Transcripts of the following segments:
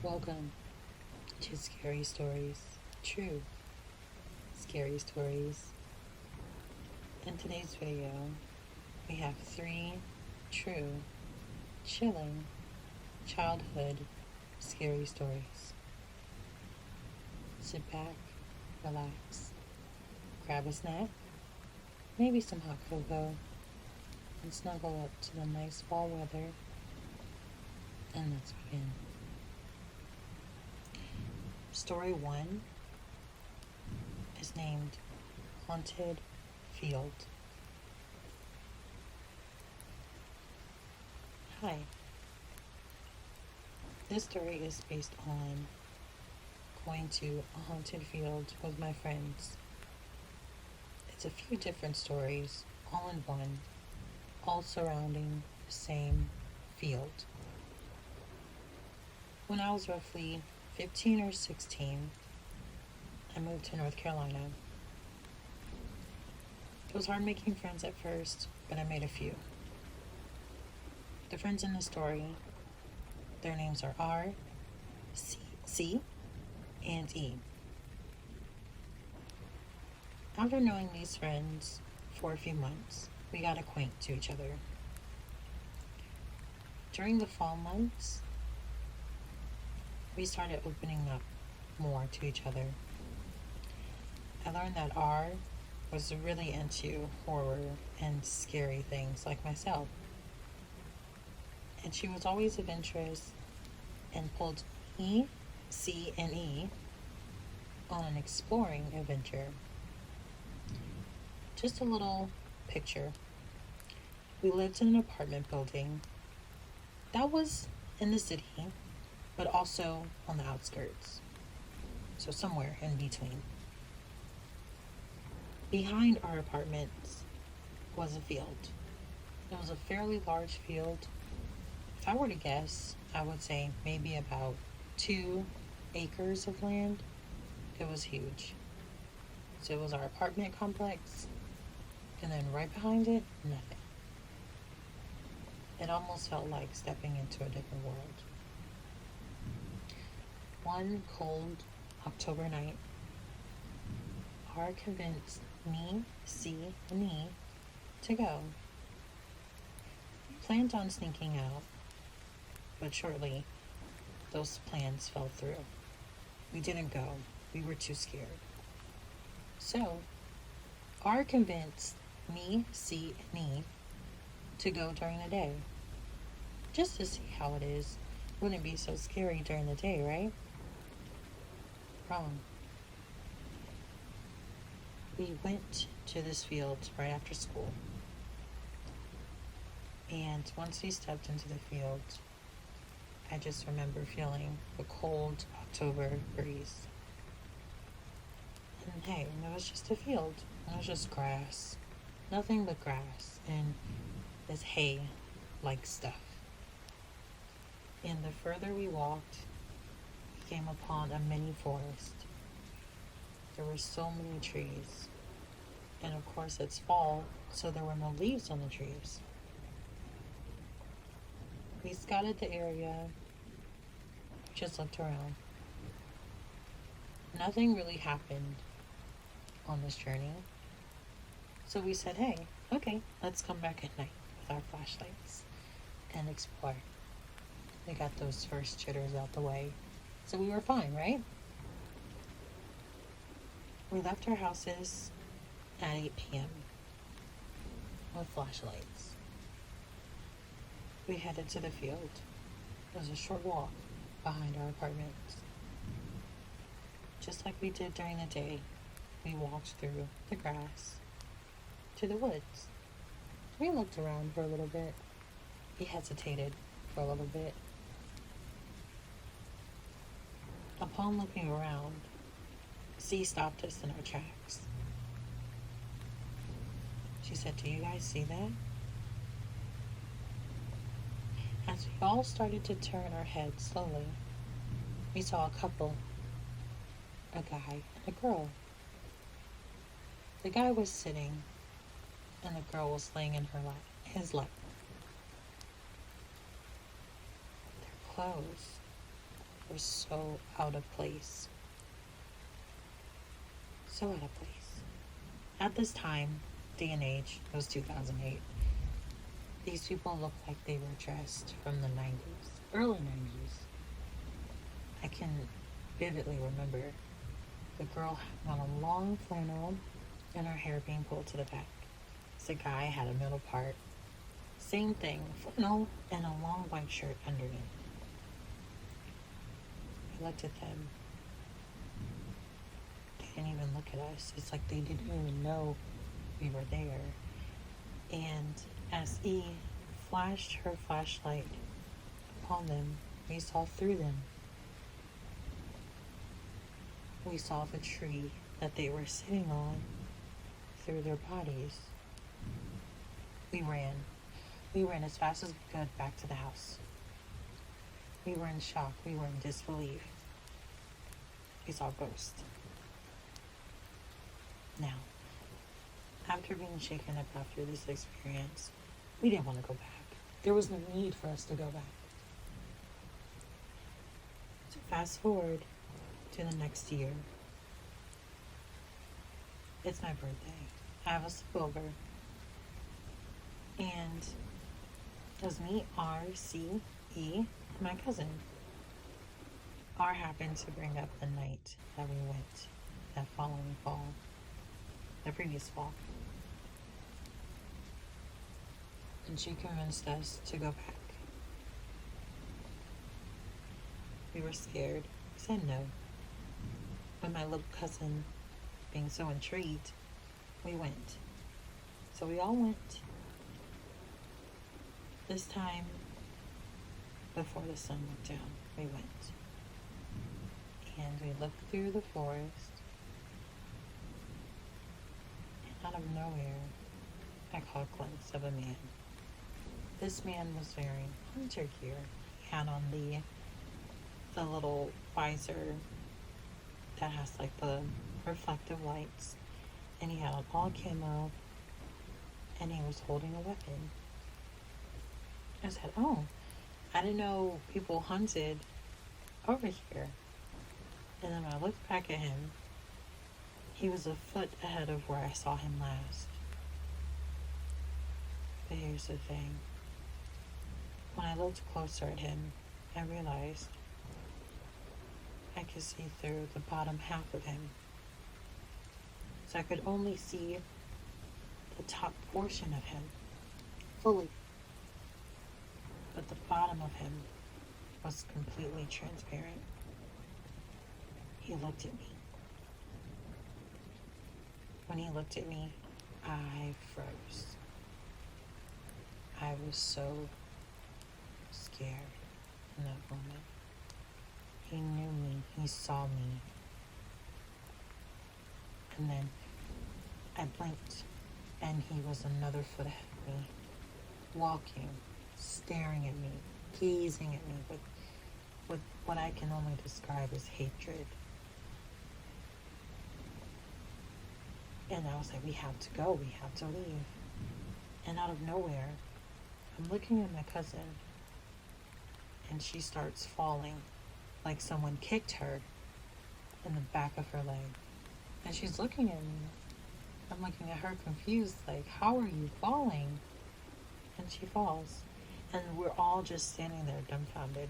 Welcome to Scary Stories, true scary stories. In today's video, we have 3 true, chilling, childhood scary stories. Sit back, relax, grab a snack, maybe some hot cocoa, and snuggle up to the nice fall weather, and let's begin. Story 1 is named Haunted Field. Hi. This story is based on going to a haunted field with my friends. It's a few different stories, all in one, all surrounding the same field. When I was roughly 15 or 16, I moved to North Carolina. It was hard making friends at first, but I made a few. The friends in the story, their names are R, C, and E. After knowing these friends for a few months, we got acquainted to each other. During the fall months, we started opening up more to each other. I learned that R was really into horror and scary things like myself. And she was always of interest and pulled E, C, and E on an exploring adventure. Just a little picture. We lived in an apartment building that was in the city, but also on the outskirts, so somewhere in between. Behind our apartments was a field. It was a fairly large field. If I were to guess, I would say maybe about 2 acres of land. It was huge. So it was our apartment complex, and then right behind it, nothing. It almost felt like stepping into a different world. One cold October night, R convinced me, C, and E to go. We planned on sneaking out, but shortly, those plans fell through. We didn't go. We were too scared. So, R convinced me, C, and E to go during the day, just to see how it is. Wouldn't be so scary during the day, right? Wrong. We went to this field right after school. And once we stepped into the field, I just remember feeling the cold October breeze. And hey, it was just a field. It was just grass. Nothing but grass and this hay-like stuff. And the further we walked, we came upon a mini forest. There were so many trees. And of course it's fall, so there were no leaves on the trees. We scouted the area, just looked around. Nothing really happened on this journey. So we said, hey, okay, let's come back at night with our flashlights and explore. We got those first jitters out the way, so we were fine, right? We left our houses at 8 p.m. with flashlights. We headed to the field. It was a short walk behind our apartments. Just like we did during the day, we walked through the grass to the woods. We looked around for a little bit. We hesitated for a little bit. Upon looking around, C stopped us in our tracks. She said, "Do you guys see that?" As we all started to turn our heads slowly, we saw a couple, a guy and a girl. The guy was sitting, and the girl was laying in his lap. Their clothes were so out of place. So out of place. At this time, day and age, it was 2008. These people looked like they were dressed from the 90s, early 90s. I can vividly remember the girl had on a long flannel and her hair being pulled to the back. The guy had a middle part. Same thing, flannel and a long white shirt underneath. I looked at them. They didn't even look at us. It's like they didn't even know we were there. And as E flashed her flashlight upon them, we saw through them. We saw the tree that they were sitting on through their bodies. We ran. We ran as fast as we could back to the house. We were in shock. We were in disbelief. We saw ghosts. Now, after being shaken up after this experience, we didn't want to go back. There was no need for us to go back. So fast forward to the next year. It's my birthday. I have a sleepover. And it was me, R, C, E, and my cousin. R happened to bring up the night that we went that following fall, the previous fall. And she convinced us to go back. We were scared. We said no. But my little cousin, being so intrigued, we went. So we all went. This time, before the sun went down, we went. And we looked through the forest. And out of nowhere, I caught a glimpse of a man. This man was wearing hunter gear. He had on the little visor that has like the reflective lights. And he had on all camo. And he was holding a weapon. I said, oh, I didn't know people hunted over here. And then when I looked back at him, he was a foot ahead of where I saw him last. But here's the thing. When I looked closer at him, I realized I could see through the bottom half of him. So I could only see the top portion of him fully. But the bottom of him was completely transparent. He looked at me. When he looked at me, I froze. I was so scared in that moment. He knew me. He saw me. And then I blinked, and he was another foot ahead of me, walking, staring at me, gazing at me with what I can only describe as hatred. And I was like, we have to go, we have to leave. And out of nowhere, I'm looking at my cousin, and she starts falling like someone kicked her in the back of her leg. And she's looking at me. I'm looking at her confused, like, how are you falling? And she falls. And we're all just standing there dumbfounded.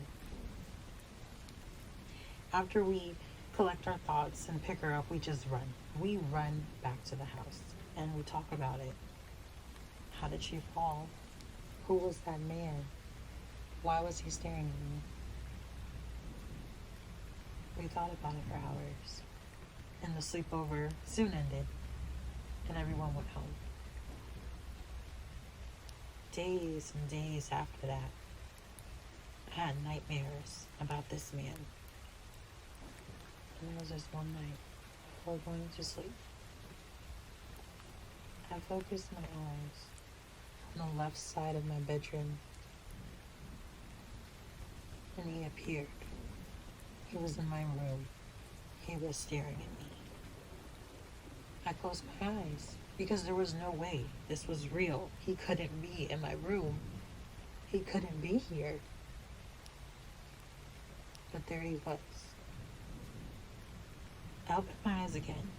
After we collect our thoughts and pick her up, we just run. We run back to the house and we talk about it. How did she fall? Who was that man? Why was he staring at me? We thought about it for hours. And the sleepover soon ended. And everyone went home. Days and days after that, I had nightmares about this man. And there was this one night before going to sleep. I focused my eyes on the left side of my bedroom. And he appeared. He was in my room. He was staring at me. I closed my eyes because there was no way this was real. He couldn't be in my room. He couldn't be here. But there he was. I opened my eyes again.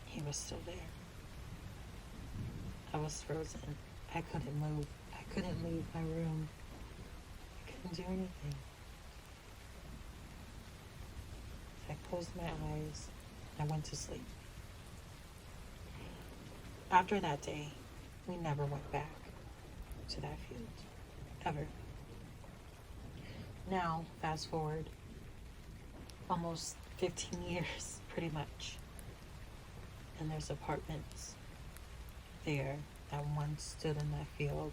He was still there. I was frozen. I couldn't move. I couldn't leave my room. I couldn't do anything. I closed my eyes. I went to sleep. After that day, we never went back to that field. Ever. Now, fast forward almost 15 years, pretty much. And there's apartments there that once stood in that field.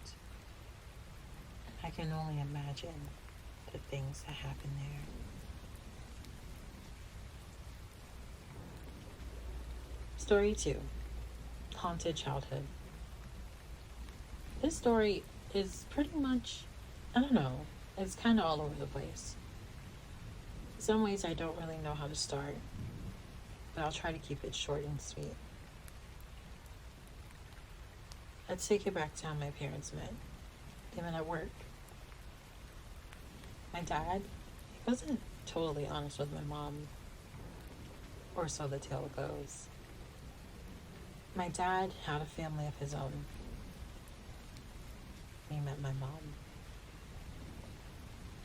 I can only imagine the things that happened there. Story 2. Haunted Childhood. This story is pretty much, I don't know, it's kind of all over the place. In some ways I don't really know how to start, but I'll try to keep it short and sweet. Let's take it back to how my parents met. They met at work. My dad, he wasn't totally honest with my mom, or so the tale goes. My dad had a family of his own. He met my mom,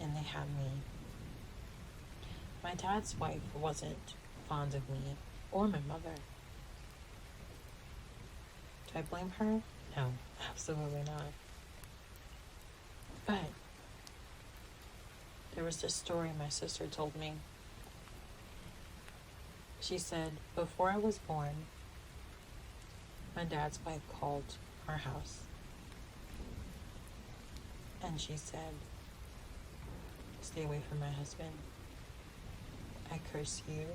and they had me. My dad's wife wasn't fond of me or my mother. Do I blame her? No, absolutely not. But there was this story my sister told me. She said, before I was born, my dad's wife called our house. And she said, stay away from my husband. I curse you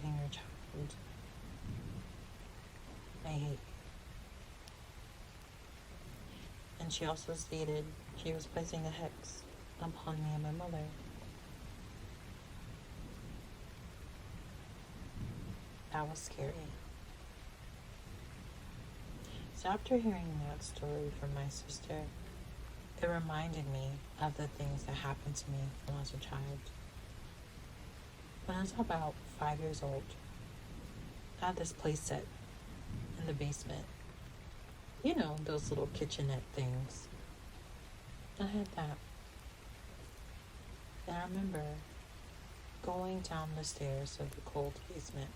and your child. I hate you. And she also stated she was placing a hex upon me and my mother. That was scary. So after hearing that story from my sister, it reminded me of the things that happened to me when I was a child. When I was about 5 years old, I had this place set in the basement. You know, those little kitchenette things. I had that. And I remember going down the stairs of the cold basement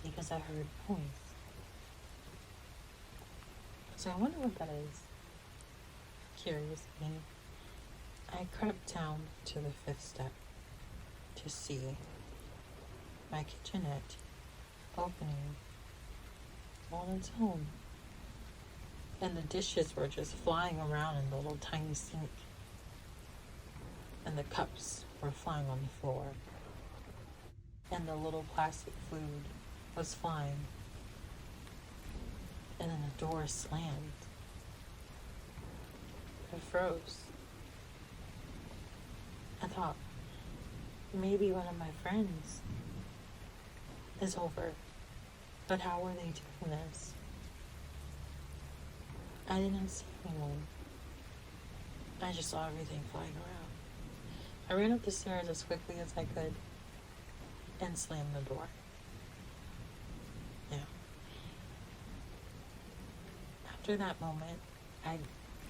because I heard noise. So I wonder what that is. Curious me. I crept down to the 5th step to see my kitchenette opening on its own. And the dishes were just flying around in the little tiny sink. And the cups were flying on the floor. And the little plastic food was flying. And then the door slammed. I froze. I thought, maybe one of my friends is over. But how were they doing this? I didn't see anyone. I just saw everything flying around. I ran up the stairs as quickly as I could and slammed the door. Yeah. After that moment,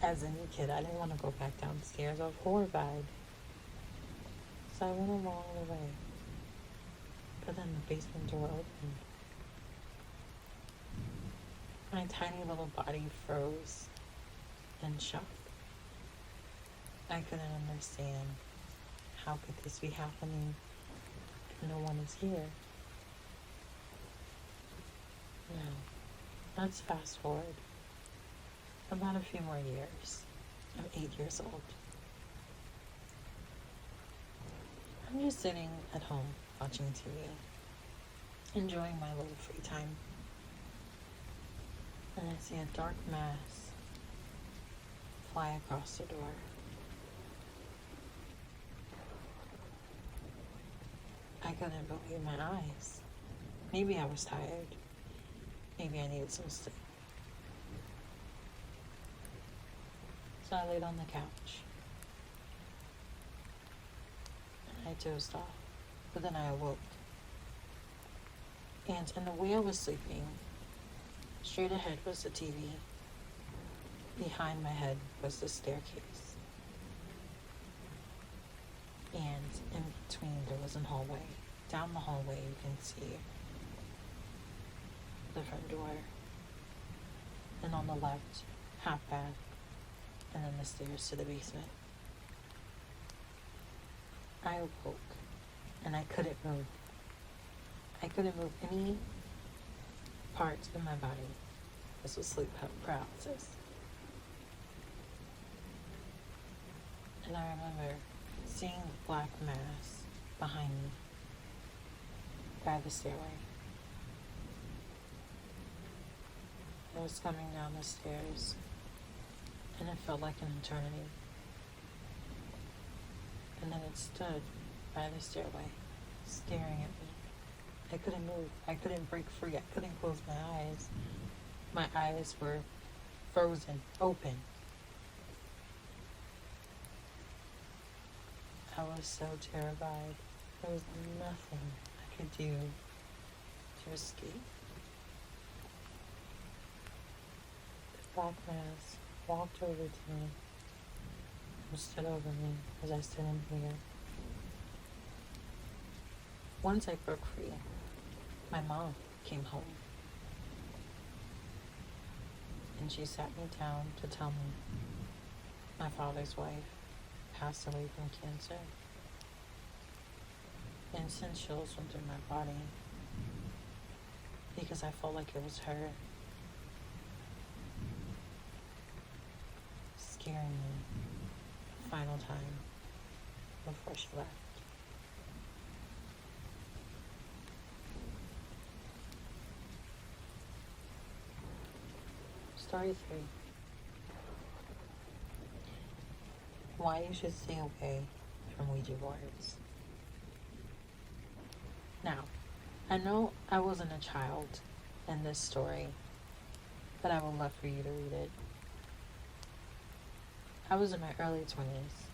as any kid, I didn't want to go back downstairs. I was horrified. So I went along the way. But then the basement door opened. My tiny little body froze in shock. I couldn't understand. How could this be happening if no one is here? Now, let's fast forward about a few more years. I'm 8 years old. I'm just sitting at home watching TV, enjoying my little free time. And I see a dark mass fly across the door. I couldn't believe my eyes. Maybe I was tired. Maybe I needed some sleep. So I laid on the couch I dozed off, but then I awoke. And in the way I was sleeping, straight ahead was the TV. Behind my head was the staircase. And in between there was a hallway. Down the hallway you can see the front door. And on the left, half bath. And then the stairs to the basement. I awoke and I couldn't move. I couldn't move any part of my body. This was sleep paralysis. And I remember seeing the black mass behind me by the stairway. It was coming down the stairs, and it felt like an eternity. And then it stood by the stairway, staring at me. I couldn't move. I couldn't break free. I couldn't close my eyes. My eyes were frozen, open. I was so terrified. There was nothing I could do to escape. The black mass walked over to me and stood over me as I stood in fear. Once I broke free, my mom came home. And she sat me down to tell me my father's wife passed away from cancer. And sent chills went through my body because I felt like it was her scaring me the final time before she left. Story 3. Why you should stay away from Ouija boards. Now, I know I wasn't a child in this story, but I would love for you to read it. I was in my early 20s.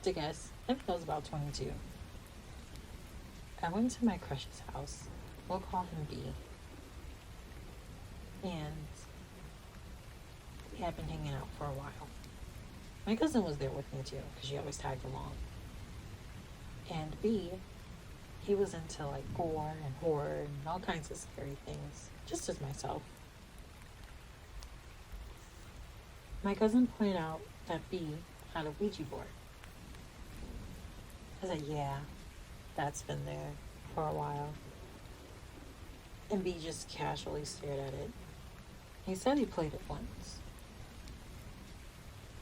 To guess, I think I was about 22. I went to my crush's house. We'll call him B. And we had been hanging out for a while. My cousin was there with me too, because she always tagged along. And B, he was into like gore and horror and all kinds of scary things, just as myself. My cousin pointed out that B had a Ouija board. I said, yeah, that's been there for a while. And B just casually stared at it. He said he played it once.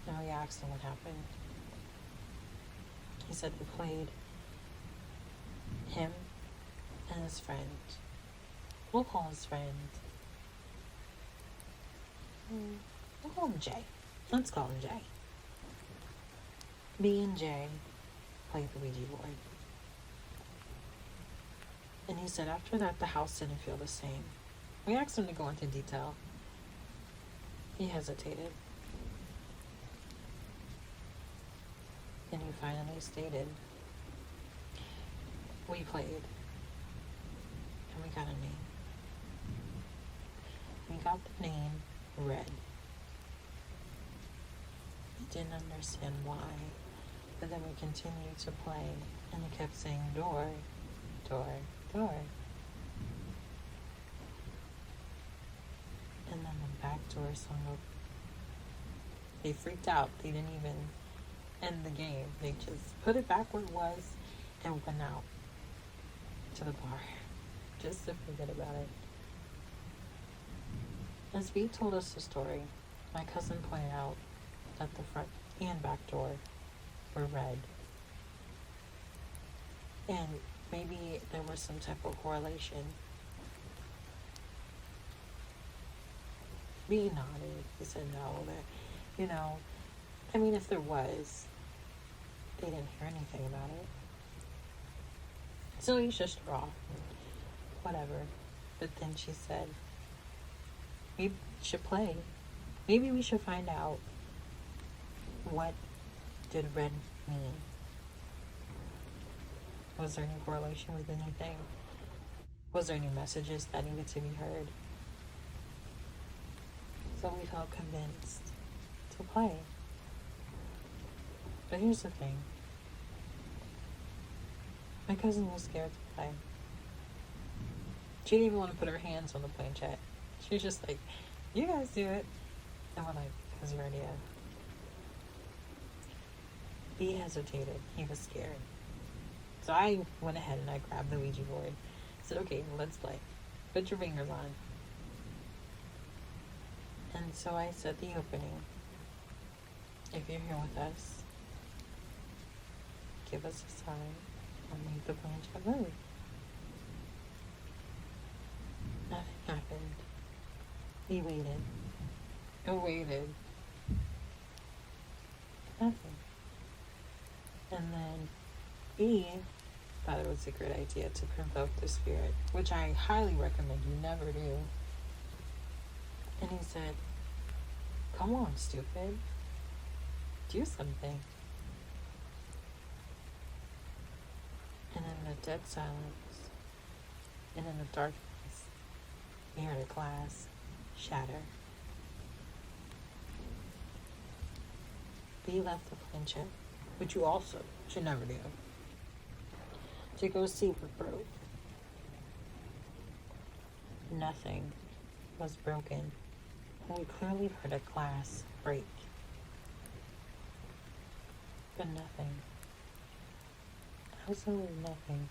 Now we asked him what happened. He said they played him and his friend. We'll call his friend. We'll call him Jay. Let's call him Jay. B and Jay played the Ouija board. And he said after that the house didn't feel the same. We asked him to go into detail. He hesitated. And he finally stated, we played. And we got a name. We got the name Red. We didn't understand why. But then we continued to play. And he kept saying, door, door, door. And then the back door swung open. They freaked out. They didn't even end the game. They just put it back where it was and went out to the bar just to forget about it. As B told us the story, my cousin pointed out that the front and back door were red. And maybe there was some type of correlation. B nodded. He said no. I mean, if there was, they didn't hear anything about it. So he's just raw. Whatever. But then she said, maybe we should play. Maybe we should find out what did red mean. Was there any correlation with anything? Was there any messages that needed to be heard? So we felt convinced to play. But here's the thing. My cousin was scared to play. She didn't even want to put her hands on the planchette. She was just like, you guys do it. And we're like, because your idea. He hesitated. He was scared. So I went ahead and I grabbed the Ouija board. Said, okay, let's play. Put your fingers on. And so I said the opening. If you're here with us, give us a sign or make the planchette move. Nothing happened. We waited. And waited. Nothing. And then B thought it was a great idea to provoke the spirit, which I highly recommend you never do. And he said, come on, stupid. Do something. And in the dead silence, and in the darkness, we heard a glass shatter. We left the planchette, which you also should never do, to go see what broke. Nothing was broken. We clearly heard a glass break. But nothing. Absolutely nothing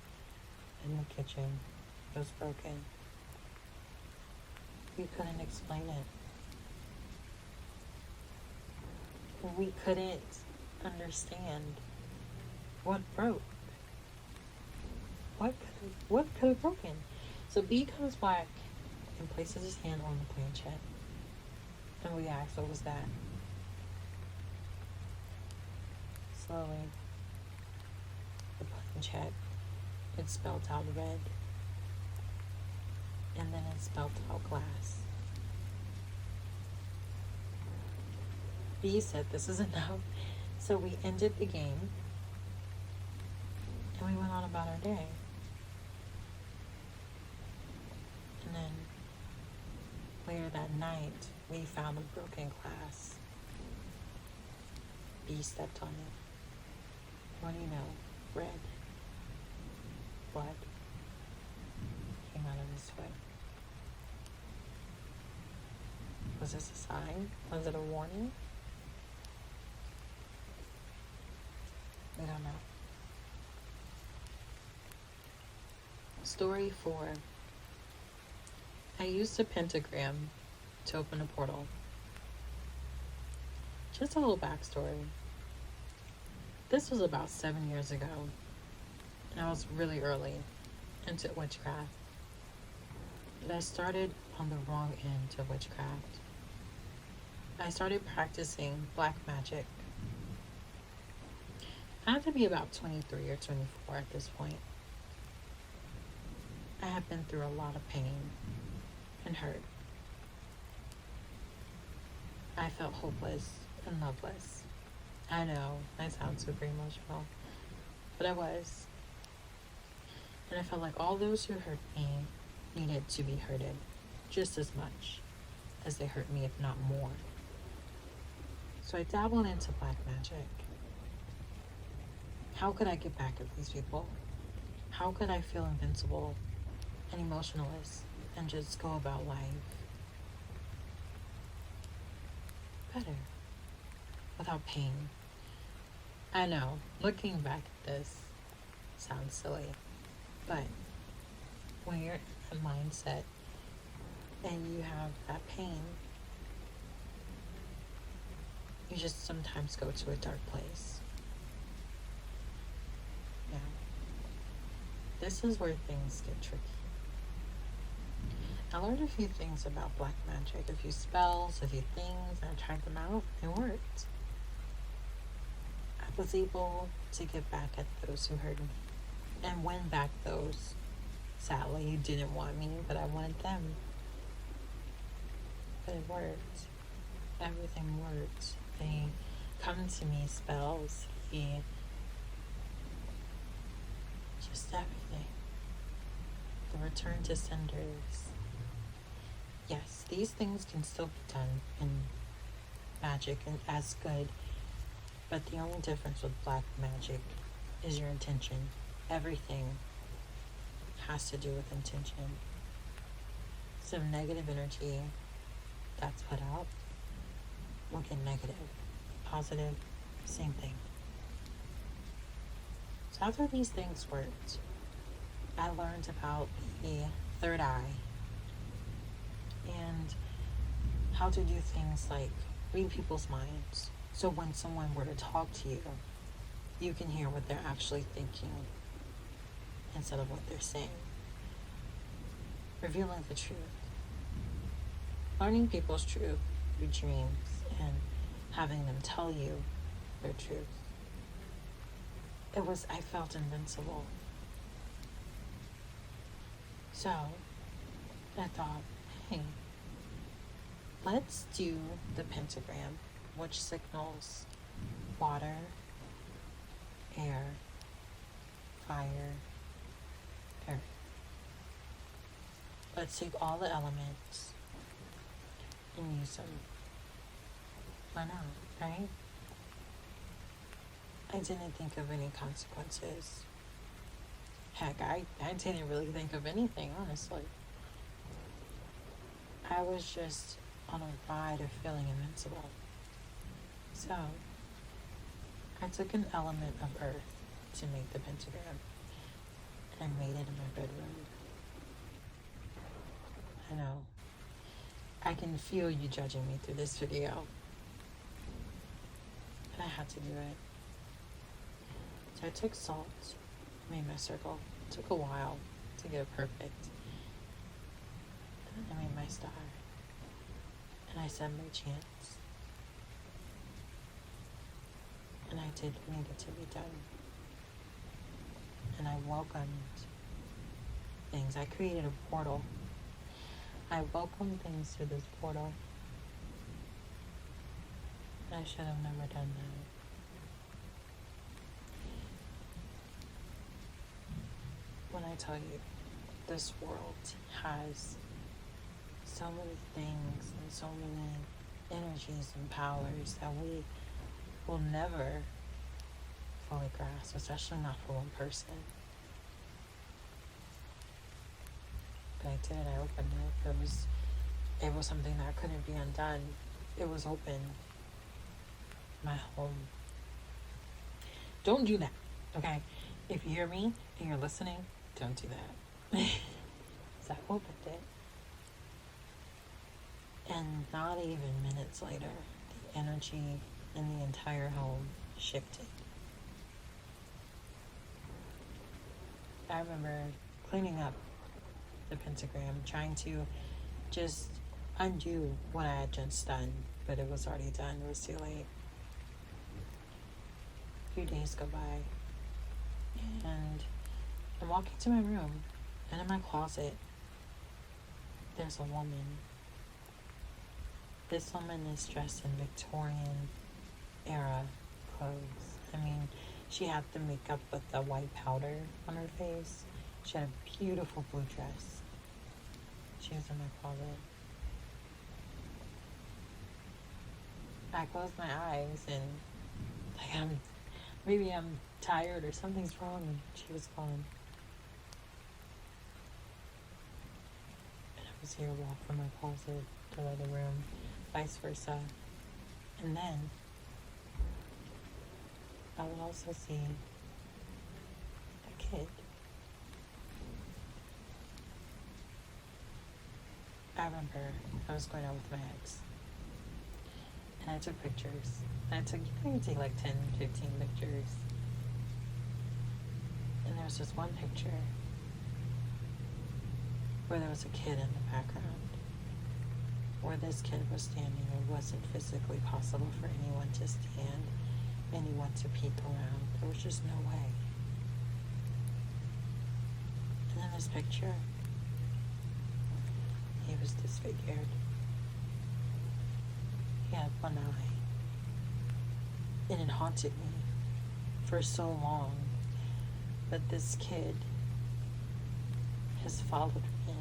in the kitchen was broken. We couldn't explain it. We couldn't understand what broke. What could have broken? So B comes back and places his hand on the planchette. And we asked, what was that? Slowly, the planchette, it spelled out red. And then it spelled out glass. B said, this is enough. So we ended the game. And we went on about our day. And then later that night, we found a broken glass. B stepped on it. What do you know? Red blood came out of his foot. Was this a sign? Was it a warning? We don't know. Story 4. I used a pentagram to open a portal. Just a little backstory. This was about 7 years ago, and I was really early into witchcraft. But I started on the wrong end of witchcraft. I started practicing black magic. I had to be about 23 or 24 at this point. I had been through a lot of pain and hurt. I felt hopeless and loveless. I know, I sound super emotional, but I was. And I felt like all those who hurt me needed to be hurted just as much as they hurt me, if not more. So I dabbled into black magic. How could I get back at these people? How could I feel invincible and emotionless and just go about life better, without pain? I know, looking back at this sounds silly, but when you're in a mindset and you have that pain, you just sometimes go to a dark place. Yeah. This is where things get tricky. I learned a few things about black magic, a few spells, a few things, and I tried them out, and it worked. I was able to get back at those who hurt me, and win back those, sadly, who didn't want me, but I wanted them. But it worked. Everything worked. They come to me, spells. He just everything. The return to cinders. Yes, these things can still be done in magic and as good, but the only difference with black magic is your intention. Everything has to do with intention. So negative energy that's put out will get negative. Positive, same thing. So after these things worked, I learned about the third eye and how to do things like read people's minds. So when someone were to talk to you, you can hear what they're actually thinking instead of what they're saying. Revealing the truth. Learning people's truth through dreams and having them tell you their truth. I felt invincible. So I thought, hey, let's do the pentagram, which signals water, air, fire, earth. Let's take all the elements and use them. Why not, right? I didn't think of any consequences. Heck, I didn't really think of anything, honestly. I was just on a ride of feeling invincible. So, I took an element of earth to make the pentagram, and I made it in my bedroom. I know. I can feel you judging me through this video. But I had to do it. So I took salt, made my circle. It took a while to get it perfect. And then I made my star. And I said my chants. And I did what needed to be done. And I welcomed things. I created a portal. I welcomed things through this portal. I should have never done that. When I tell you, this world has so many things and so many energies and powers that we will never fully grasp, especially not for one person. But I did, I opened it. It was something that couldn't be undone. It was open. My home. Don't do that, okay? If you hear me and you're listening, don't do that. So I opened it. And not even minutes later, the energy in the entire home shifted. I remember cleaning up the pentagram, trying to just undo what I had just done, but it was already done. It was too late. A few days go by, and I'm walking to my room, and in my closet, there's a woman. This woman is dressed in Victorian era clothes. I mean, she had the makeup with the white powder on her face. She had a beautiful blue dress. She was in my closet. I closed my eyes and maybe I'm tired or something's wrong, and she was gone. And I was here to walk from my closet to the other room, vice versa. And then I would also see a kid. I remember I was going out with my ex, and I took pictures. And I took, you take like 10, 15 pictures. And there was just one picture where there was a kid in the background, where this kid was standing. It wasn't physically possible for anyone to stand, anyone to peek around. There was just no way. And then this picture, he was disfigured. He had one eye. And it haunted me for so long. But this kid has followed me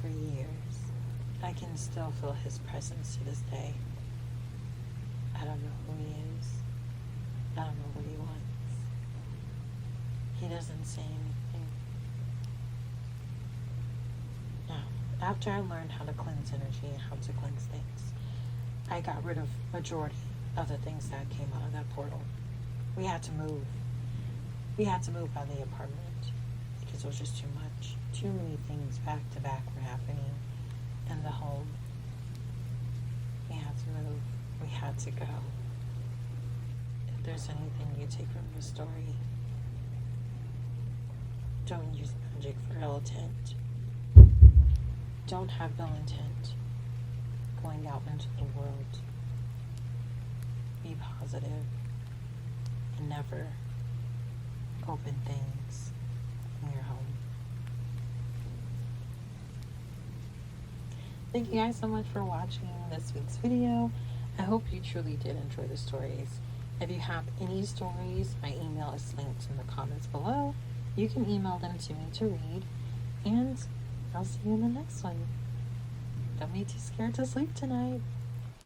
for years. I can still feel his presence to this day. I don't know who he is. I don't know what he wants. He doesn't say anything. Now, after I learned how to cleanse energy and how to cleanse things, I got rid of majority of the things that came out of that portal. We had to move. We had to move out of the apartment because it was just too much. Too many things back to back were happening in the home. We had to move. We had to go. If there's anything you take from the story, don't use magic for ill intent. Don't have ill intent going out into the world. Be positive and never open things in your home. Thank you guys so much for watching this week's video. I hope you truly did enjoy the stories. If you have any stories, my email is linked in the comments below. You can email them to me to read, and I'll see you in the next one. Don't be too scared to sleep tonight.